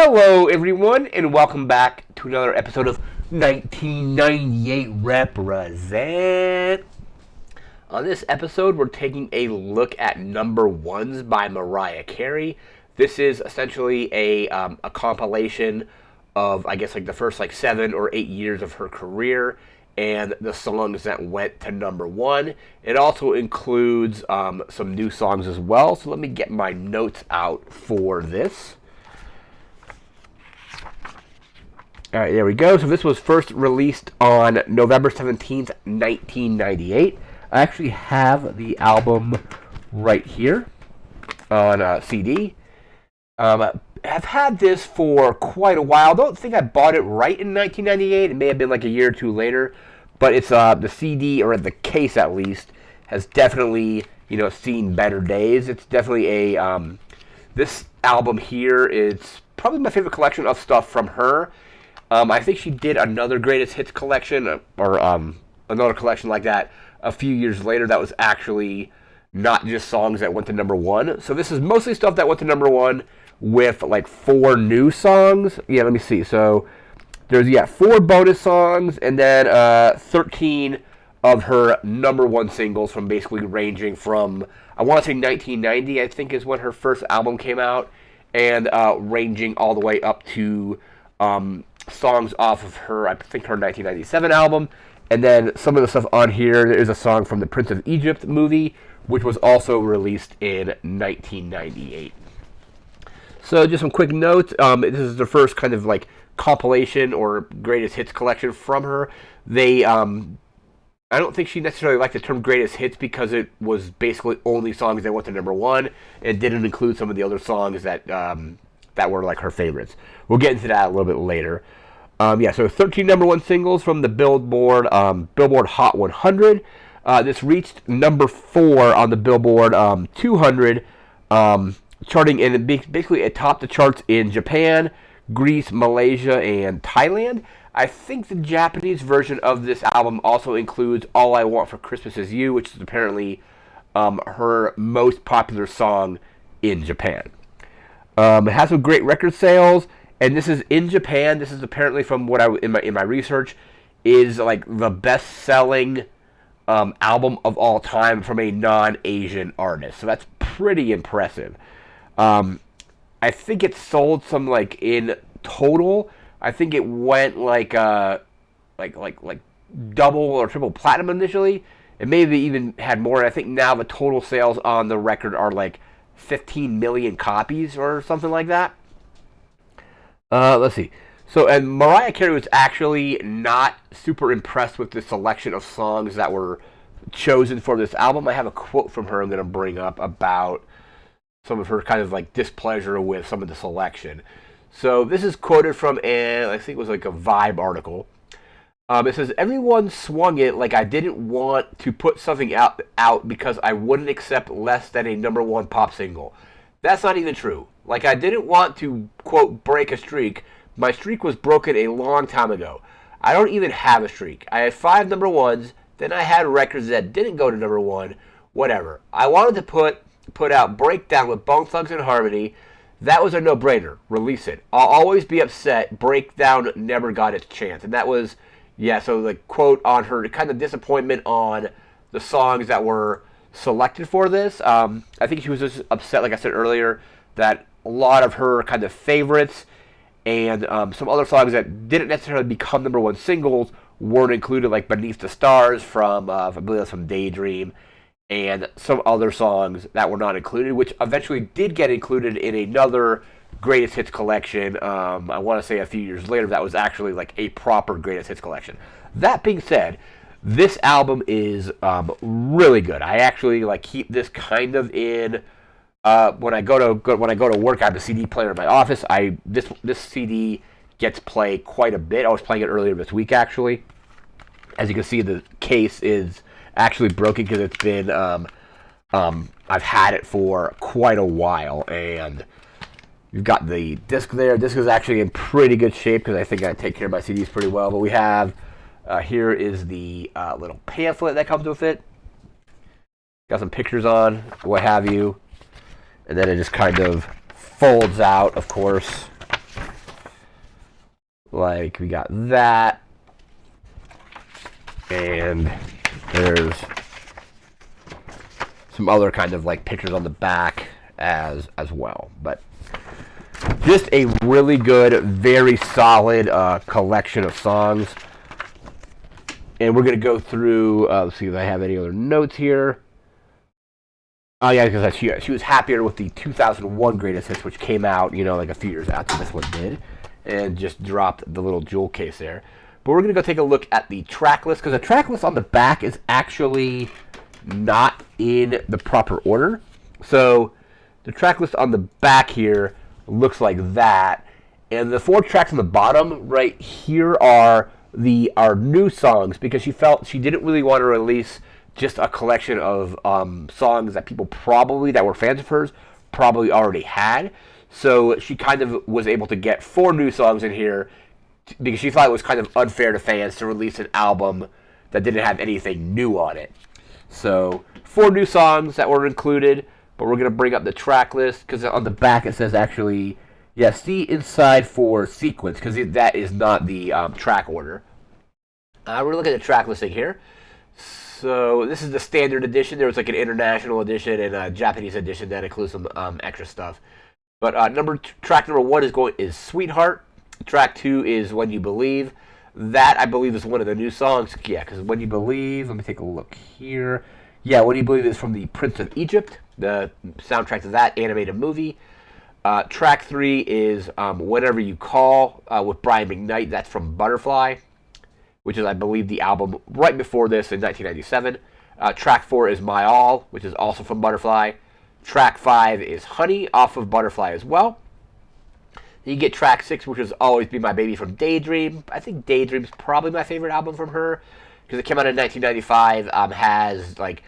Hello, everyone, and welcome back to another episode of 1998 Represent. On this episode, we're taking a look at number ones by Mariah Carey. This is essentially a compilation of, I guess, like the first 7 or 8 years of her career and the songs that went to number one. It also includes some new songs as well. So let me get my notes out for this. All right, there we go. So this was first released on November 17th, 1998. I actually have the album right here on CD. I've had this for quite a while. I don't think I bought it right in 1998. It may have been like a year or two later. But it's the CD, or the case at least, has definitely, seen better days. It's definitely this album here is probably my favorite collection of stuff from her. I think she did another greatest hits collection, or another collection like that a few years later that was actually not just songs that went to number one. So this is mostly stuff that went to number one with 4 new songs. Yeah, let me see. So there's 4 bonus songs and then 13 of her number one singles from basically ranging from, I want to say 1990, I think is when her first album came out, and ranging all the way up to songs off of her 1997 album. And then some of the stuff on here, there is a song from the Prince of Egypt movie, which was also released in 1998. So just some quick notes. This is the first kind of compilation or greatest hits collection from her. They, I don't think she necessarily liked the term greatest hits because it was basically only songs that went to number one and didn't include some of the other songs that were her favorites. We'll get into that a little bit later. So 13 number one singles from the Billboard Hot 100. This reached number 4 on the Billboard 200, charting in basically it topped the charts in Japan, Greece, Malaysia, and Thailand. I think the Japanese version of this album also includes All I Want for Christmas Is You, which is apparently her most popular song in Japan. It has some great record sales, and this is in Japan. This is apparently, from what in my research, is the best-selling album of all time from a non-Asian artist. So that's pretty impressive. I think it sold some in total. I think it went double or triple platinum initially. It maybe even had more. And I think now the total sales on the record are 15 million copies or something like that. Let's see. So, and Mariah Carey was actually not super impressed with the selection of songs that were chosen for this album. I have a quote from her I'm going to bring up about some of her kind of displeasure with some of the selection. So this is quoted from I think it was a Vibe article. It says, "Everyone swung it like I didn't want to put something out because I wouldn't accept less than a number one pop single. That's not even true. I didn't want to, quote, break a streak. My streak was broken a long time ago. I don't even have a streak. I had 5 number ones, then I had records that didn't go to number one. Whatever. I wanted to put out Breakdown with Bone Thugs and Harmony. That was a no-brainer. Release it. I'll always be upset. Breakdown never got its chance." And that was, so the quote on her kind of disappointment on the songs that were selected for this. I think she was just upset, like I said earlier, that a lot of her kind of favorites and some other songs that didn't necessarily become number one singles weren't included, like Beneath the Stars from, I believe that's from Daydream, and some other songs that were not included, which eventually did get included in another greatest hits collection. I want to say a few years later that was actually a proper greatest hits collection. That being said, this album is really good. I actually keep this kind of in when I go to work. I have a CD player in my office. This CD gets played quite a bit. I was playing it earlier this week actually. As you can see, the case is actually broken because it's been I've had it for quite a while, and you've got the disc there. Disc is actually in pretty good shape because I think I take care of my CDs pretty well. But we have here is the little pamphlet that comes with it. Got some pictures on, what have you, and then it just kind of folds out, of course. Like, we got that. And there's some other kind of like pictures on the back as well. But just a really good, very solid collection of songs. And we're going to go through, let's see if I have any other notes here. Oh, yeah, because she was happier with the 2001 Greatest Hits, which came out, like a few years after this one did. And just dropped the little jewel case there. But we're going to go take a look at the track list, because the track list on the back is actually not in the proper order. So the track list on the back here looks like that. And the 4 tracks on the bottom right here are our new songs, because she felt she didn't really want to release just a collection of songs that people that were fans of hers probably already had. So she kind of was able to get 4 new songs in here, because she thought it was kind of unfair to fans to release an album that didn't have anything new on it. So 4 new songs that were included, but we're going to bring up the track list, because on the back it says actually, see inside for sequence, because that is not the track order. We're looking at the track listing here. So this is the standard edition. There was like an international edition and a Japanese edition that includes some extra stuff. But track number 1 is Sweetheart. Track 2 is When You Believe. That, I believe, is one of the new songs. Yeah, because When You Believe, let me take a look here. Yeah, When You Believe is from the Prince of Egypt, the soundtrack to that animated movie. Track 3 is Whenever You Call with Brian McKnight. That's from Butterfly, which is, I believe, the album right before this in 1997. Track 4 is My All, which is also from Butterfly. Track 5 is Honey, off of Butterfly as well. Then you get track 6, which is Always Be My Baby from Daydream. I think Daydream's probably my favorite album from her, because it came out in 1995. Has like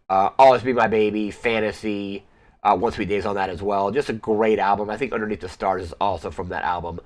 Always Be My Baby, Fantasy, One Sweet Days on that as well. Just a great album. I think Underneath the Stars is also from that album.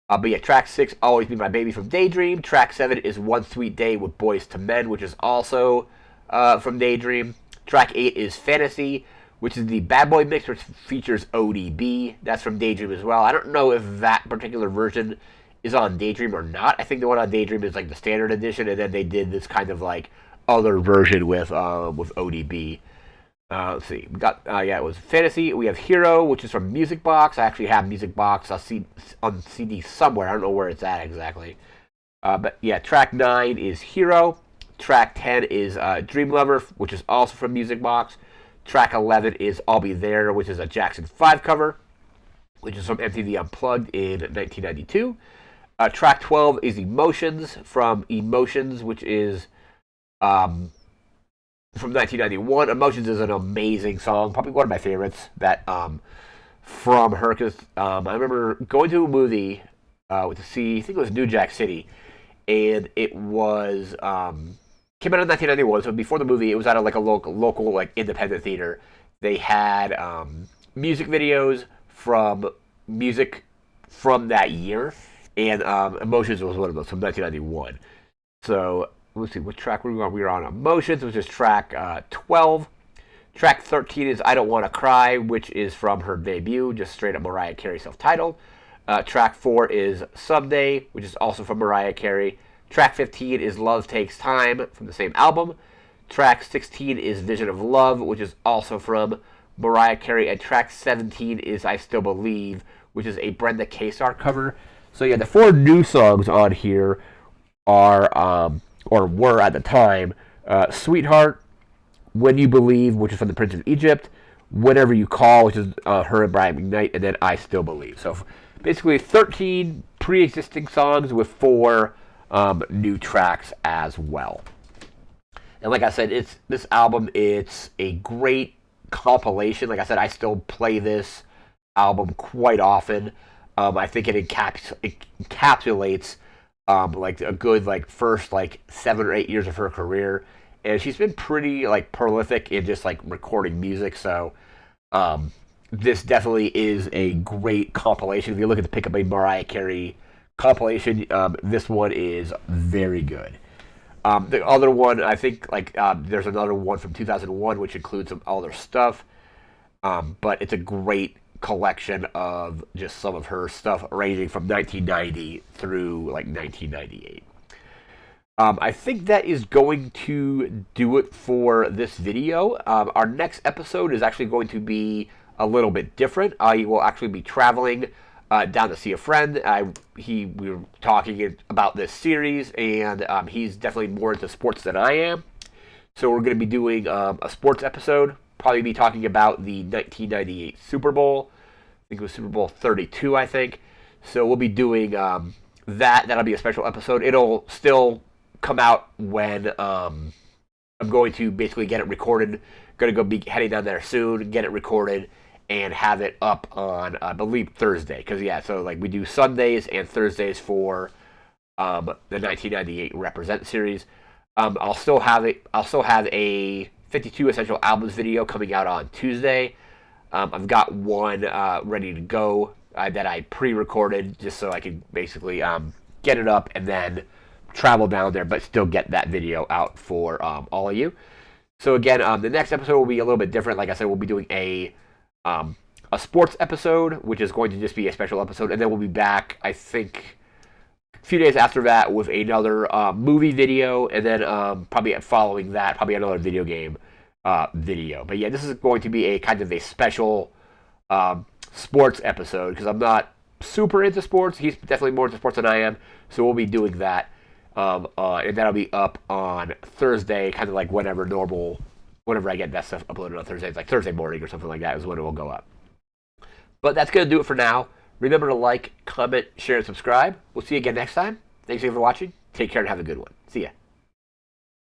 But yeah, track 6, Always Be My Baby from Daydream. Track 7 is One Sweet Day with Boys to Men, which is also from Daydream. Track 8 is Fantasy, which is the Bad Boy mix, which features ODB. That's from Daydream as well. I don't know if that particular version is on Daydream or not. I think the one on Daydream is like the standard edition, and then they did this kind of like other version with ODB. Let's see. We got it was Fantasy. We have Hero, which is from Music Box. I actually have Music Box on CD somewhere. I don't know where it's at exactly. But yeah, track 9 is Hero. Track 10 is Dream Lover, which is also from Music Box. Track 11 is I'll Be There, which is a Jackson 5 cover, which is from MTV Unplugged in 1992. Track 12 is Emotions from Emotions, which is from 1991. Emotions is an amazing song, probably one of my favorites that from her, because I remember going to a movie to see, I think it was New Jack City, and it was came out in 1991. So before the movie, it was at a local like independent theater. They had music videos from music from that year, and Emotions was one of those from 1991. So let's see what track we were on. We were on Emotions, which is track 12. Track 13 is I Don't Want to Cry, which is from her debut, just straight up Mariah Carey self-titled. Track 4 is Someday, which is also from Mariah Carey. Track 15 is Love Takes Time from the same album. Track 16 is Vision of Love, which is also from Mariah Carey. And track 17 is I Still Believe, which is a Brenda K-Star cover. So yeah, the 4 new songs on here are, or were at the time, Sweetheart, When You Believe, which is from the Prince of Egypt, Whenever You Call, which is her and Brian McKnight, and then I Still Believe. So basically 13 pre-existing songs with 4 new tracks as well. And like I said, this album, it's a great compilation. Like I said, I still play this album quite often. I think it encapsulates like a good like first like 7 or 8 years of her career, and she's been pretty like prolific in just like recording music. So this definitely is a great compilation. If you look at the Pick Up a Mariah Carey compilation, this one is very good. The other one, I think, like there's another one from 2001 which includes some other stuff, but it's a great collection of just some of her stuff ranging from 1990 through like 1998. I think that is going to do it for this video. Our next episode is actually going to be a little bit different. I will actually be traveling down to see a friend. We were talking about this series, and he's definitely more into sports than I am. So we're going to be doing a sports episode. Probably be talking about the 1998 Super Bowl. I think it was Super Bowl 32, I think. So we'll be doing that. That'll be a special episode. It'll still come out when I'm going to basically get it recorded. Going to go be heading down there soon, get it recorded, and have it up on, I believe, Thursday. Because, yeah, so like we do Sundays and Thursdays for the 1998 Represent series. I'll still have a 52 Essential Albums video coming out on Tuesday. I've got one ready to go that I pre-recorded just so I can basically get it up and then travel down there, but still get that video out for all of you. So again, the next episode will be a little bit different. Like I said, we'll be doing a sports episode, which is going to just be a special episode, and then we'll be back, I think, a few days after that with another movie video, and then probably following that, probably another video game video. But yeah, this is going to be a kind of a special sports episode because I'm not super into sports. He's definitely more into sports than I am, so we'll be doing that. And that'll be up on Thursday, kind of like whenever I get that stuff uploaded on Thursday. It's like Thursday morning or something like that is when it will go up. But that's going to do it for now. Remember to like, comment, share, and subscribe. We'll see you again next time. Thanks again for watching. Take care and have a good one. See ya.